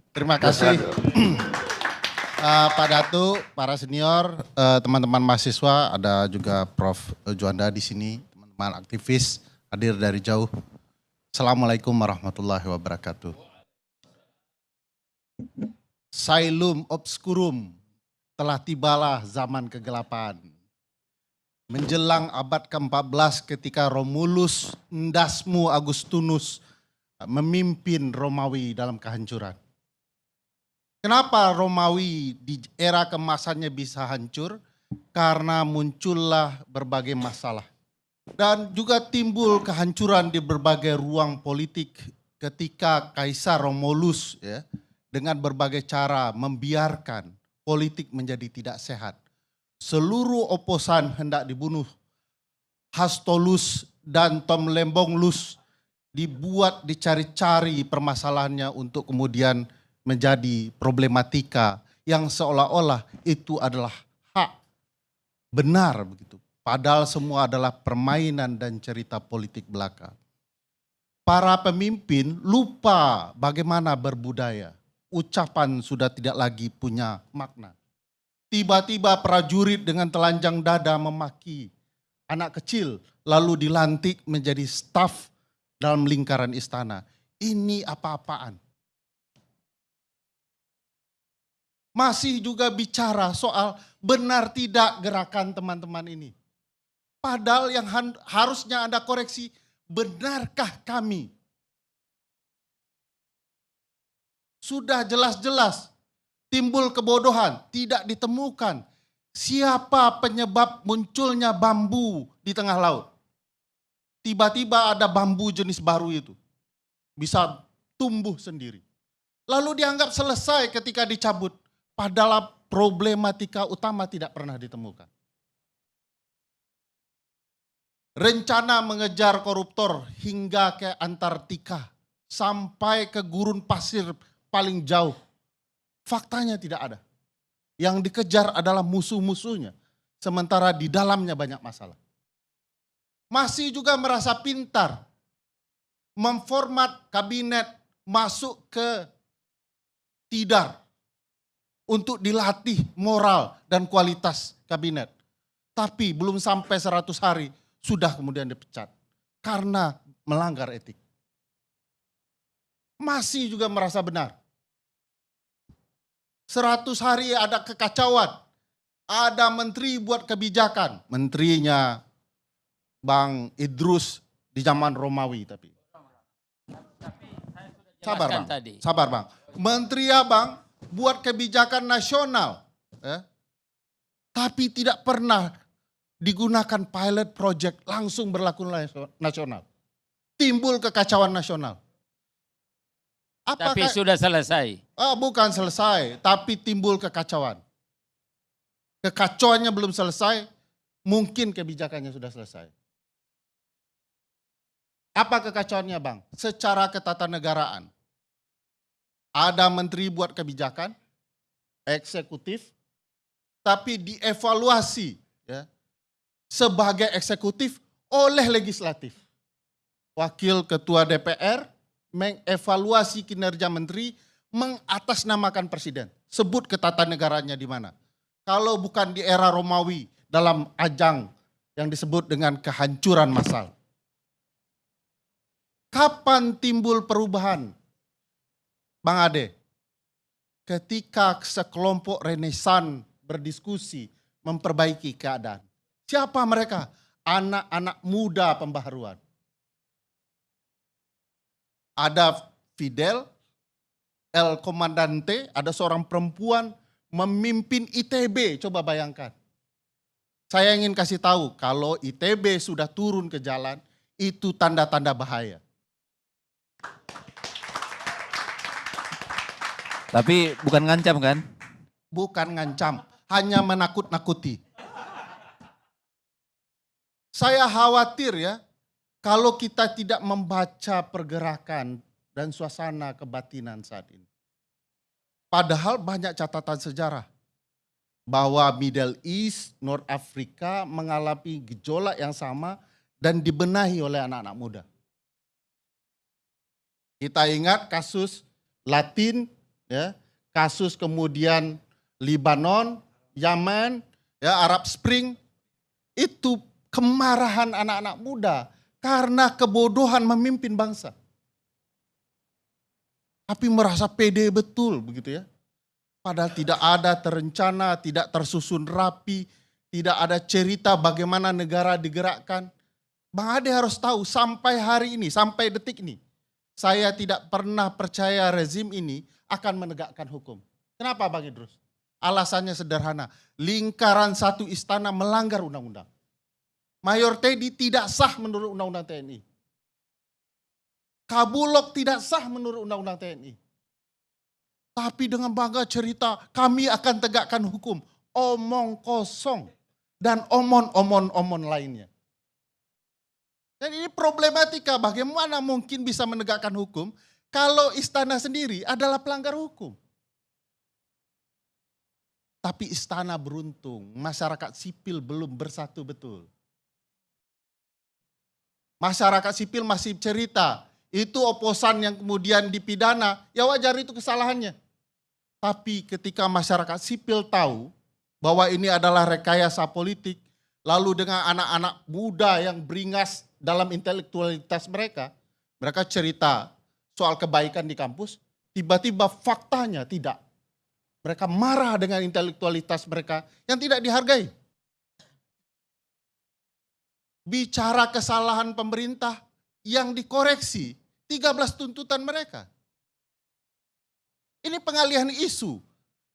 Terima kasih Pak Datu, para senior, teman-teman mahasiswa, ada juga Prof. Juanda di sini, teman-teman aktivis hadir dari jauh. Assalamualaikum warahmatullahi wabarakatuh. Sailum obscurum, telah tibalah zaman kegelapan. Menjelang abad ke-14 ketika Romulus Ndasmu Augustinus memimpin Romawi dalam kehancuran. Kenapa Romawi di era kemasannya bisa hancur? Karena muncullah berbagai masalah. Dan juga timbul kehancuran di berbagai ruang politik ketika Kaisar Romulus ya, dengan berbagai cara membiarkan politik menjadi tidak sehat. Seluruh oposan hendak dibunuh. Hastolus dan Tomlembonglus dibuat dicari-cari permasalahannya untuk kemudian menjadi problematika yang seolah-olah itu adalah hak benar begitu. Padahal semua adalah permainan dan cerita politik belaka. Para pemimpin lupa bagaimana berbudaya. Ucapan sudah tidak lagi punya makna. Tiba-tiba prajurit dengan telanjang dada memaki anak kecil lalu dilantik menjadi staf dalam lingkaran istana. Ini apa-apaan? Masih juga bicara soal benar tidak gerakan teman-teman ini. Padahal yang harusnya Anda koreksi, benarkah kami? Sudah jelas-jelas timbul kebodohan, tidak ditemukan. Siapa penyebab munculnya bambu di tengah laut? Tiba-tiba ada bambu jenis baru itu. Bisa tumbuh sendiri. Lalu dianggap selesai ketika dicabut. Padahal problematika utama tidak pernah ditemukan. Rencana mengejar koruptor hingga ke Antartika. Sampai ke gurun pasir paling jauh. Faktanya tidak ada. Yang dikejar adalah musuh-musuhnya. Sementara di dalamnya banyak masalah. Masih juga merasa pintar. Memformat kabinet masuk ke tidar. Untuk dilatih moral dan kualitas kabinet. Tapi belum sampai 100 hari sudah kemudian dipecat. Karena melanggar etik. Masih juga merasa benar. 100 hari ada kekacauan. Ada menteri buat kebijakan. Menterinya Bang Idrus di zaman Romawi tapi. Sabar Bang, sabar Bang. Menteri Abang buat kebijakan nasional. Tapi tidak pernah digunakan pilot project langsung berlaku nasional. Timbul kekacauan nasional. Tapi sudah selesai. Bukan selesai, tapi timbul kekacauan. Kekacauannya belum selesai, mungkin kebijakannya sudah selesai. Apa kekacauannya Bang? Secara ketatanegaraan. Ada menteri buat kebijakan, eksekutif, tapi dievaluasi ya, sebagai eksekutif oleh legislatif. Wakil ketua DPR mengevaluasi kinerja menteri, mengatasnamakan presiden. Sebut ketatanegaranya di mana. Kalau bukan di era Romawi dalam ajang yang disebut dengan kehancuran massal. Kapan timbul perubahan? Bang Ade, ketika sekelompok renesan berdiskusi memperbaiki keadaan. Siapa mereka? Anak-anak muda pembaharuan. Ada Fidel, El Comandante, ada seorang perempuan memimpin ITB, coba bayangkan. Saya ingin kasih tahu, kalau ITB sudah turun ke jalan, itu tanda-tanda bahaya. Tapi bukan ngancam kan? Bukan ngancam, hanya menakut-nakuti. Saya khawatir ya, kalau kita tidak membaca pergerakan dan suasana kebatinan saat ini. Padahal banyak catatan sejarah bahwa Middle East, North Africa mengalami gejolak yang sama dan dibenahi oleh anak-anak muda. Kita ingat kasus Latin ya, kasus kemudian Libanon, Yaman, ya, Arab Spring, itu kemarahan anak-anak muda karena kebodohan memimpin bangsa. Tapi merasa pede betul begitu ya. Padahal tidak ada terencana, tidak tersusun rapi, tidak ada cerita bagaimana negara digerakkan. Bang Ade harus tahu sampai hari ini, sampai detik ini, saya tidak pernah percaya rezim ini akan menegakkan hukum. Kenapa Bang Idrus? Alasannya sederhana, lingkaran satu istana melanggar undang-undang. Mayor Teddy tidak sah menurut undang-undang TNI. Kabulok tidak sah menurut undang-undang TNI. Tapi dengan bangga cerita, kami akan tegakkan hukum. Omong kosong dan omon lainnya. Dan ini problematika, bagaimana mungkin bisa menegakkan hukum kalau istana sendiri adalah pelanggar hukum. Tapi istana beruntung, masyarakat sipil belum bersatu betul. Masyarakat sipil masih cerita, itu oposan yang kemudian dipidana, ya wajar itu kesalahannya. Tapi ketika masyarakat sipil tahu bahwa ini adalah rekayasa politik, lalu dengan anak-anak muda yang beringas dalam intelektualitas mereka, mereka cerita soal kebaikan di kampus, tiba-tiba faktanya tidak. Mereka marah dengan intelektualitas mereka yang tidak dihargai. Bicara kesalahan pemerintah yang dikoreksi, 13 tuntutan mereka. Ini pengalihan isu.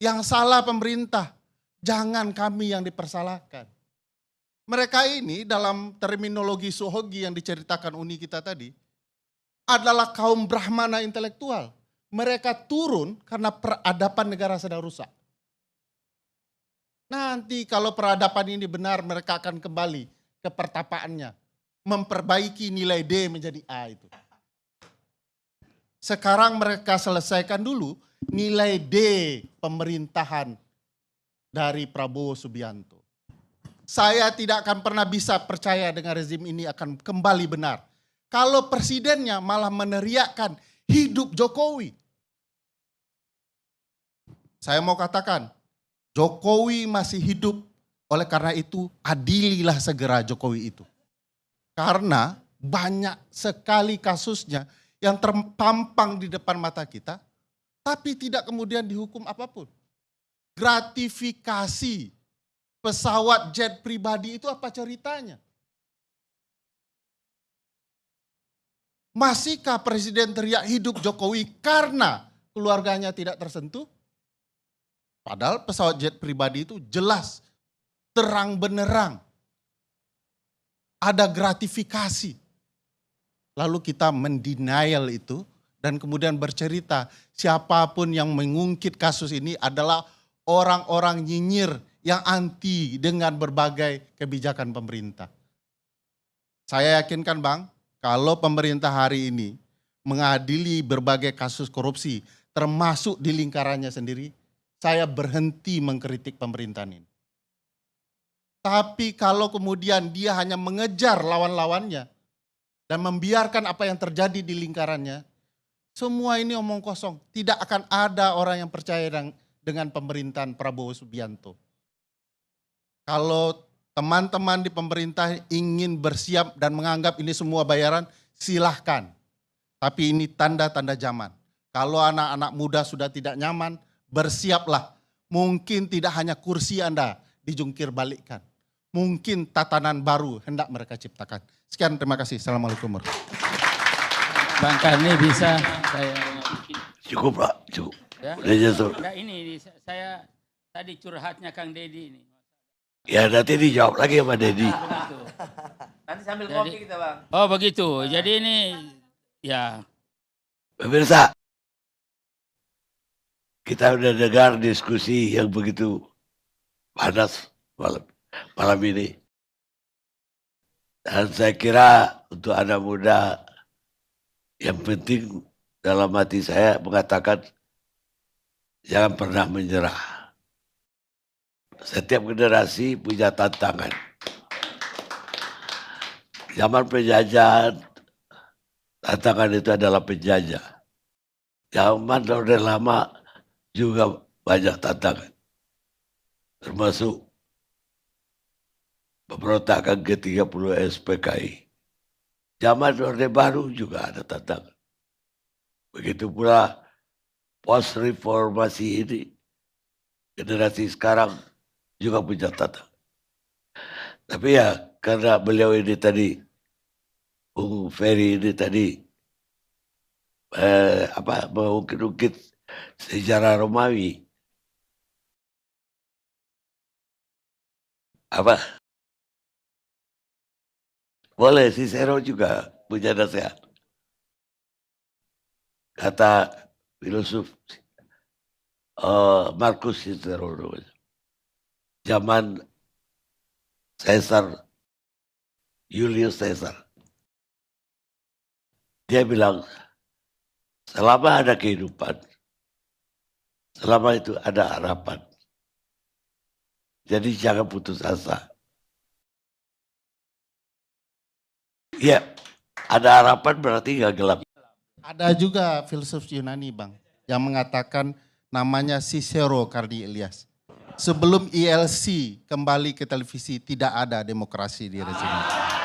Yang salah pemerintah, jangan kami yang dipersalahkan. Mereka ini dalam terminologi Sohogi yang diceritakan Uni kita tadi, adalah kaum Brahmana intelektual. Mereka turun karena peradaban negara sedang rusak. Nanti kalau peradaban ini benar, mereka akan kembali ke pertapaannya. Memperbaiki nilai D menjadi A itu. Sekarang mereka selesaikan dulu nilai D pemerintahan dari Prabowo Subianto. Saya tidak akan pernah bisa percaya dengan rezim ini akan kembali benar. Kalau presidennya malah meneriakkan hidup Jokowi. Saya mau katakan, Jokowi masih hidup, oleh karena itu adililah segera Jokowi itu. Karena banyak sekali kasusnya yang terpampang di depan mata kita, tapi tidak kemudian dihukum apapun. Gratifikasi pesawat jet pribadi itu apa ceritanya? Masihkah presiden teriak hidup Jokowi karena keluarganya tidak tersentuh? Padahal pesawat jet pribadi itu jelas, terang benerang, ada gratifikasi. Lalu kita mendenial itu dan kemudian bercerita siapapun yang mengungkit kasus ini adalah orang-orang nyinyir yang anti dengan berbagai kebijakan pemerintah. Saya yakinkan Bang, kalau pemerintah hari ini mengadili berbagai kasus korupsi termasuk di lingkarannya sendiri, saya berhenti mengkritik pemerintahan ini. Tapi kalau kemudian dia hanya mengejar lawan-lawannya dan membiarkan apa yang terjadi di lingkarannya, semua ini omong kosong. Tidak akan ada orang yang percaya dengan pemerintahan Prabowo Subianto. Kalau teman-teman di pemerintah ingin bersiap dan menganggap ini semua bayaran, silahkan. Tapi ini tanda-tanda zaman. Kalau anak-anak muda sudah tidak nyaman, bersiaplah. Mungkin tidak hanya kursi Anda dijungkir balikkan. Mungkin tatanan baru hendak mereka ciptakan. Sekian, terima kasih. Assalamualaikum warahmatullahi wabarakatuh. Bang Karni bisa saya Cukup Pak, cukup. ya. Udah jatuh. Nah, ini saya tadi curhatnya Kang Dedi ini. Ya nanti dijawab lagi sama Dedi. Begitu. Nanti sambil Jadi- kopi kita Bang. Oh begitu. Jadi ini ya Pemirsa, kita udah dengar diskusi yang begitu panas malam ini. Dan saya kira untuk anak muda yang penting dalam hati saya mengatakan jangan pernah menyerah. Setiap generasi punya tantangan. Zaman penjajahan, tantangan itu adalah penjajah. Zaman Orde Lama, juga banyak tantangan. Termasuk pemberontakan ke-30 SPKI. Zaman Orde Baru juga ada tantangan. Begitu pula post-reformasi ini, generasi sekarang juga punya tantangan. Tapi ya karena beliau ini tadi, Bung Ferry ini tadi, mengungkit-ungkit sejarah Romawi. Boleh, Cicero juga punya nasihat. Kata filosof Marcus Cicero, zaman Caesar, Julius Caesar. Dia bilang, selama ada kehidupan, selama itu ada harapan. Jadi jangan putus asa. Ya, ada harapan berarti nggak gelap. Ada juga filsuf Yunani Bang yang mengatakan namanya Cicero Kardi Ilyas. Sebelum ILC kembali ke televisi tidak ada demokrasi di rezim itu.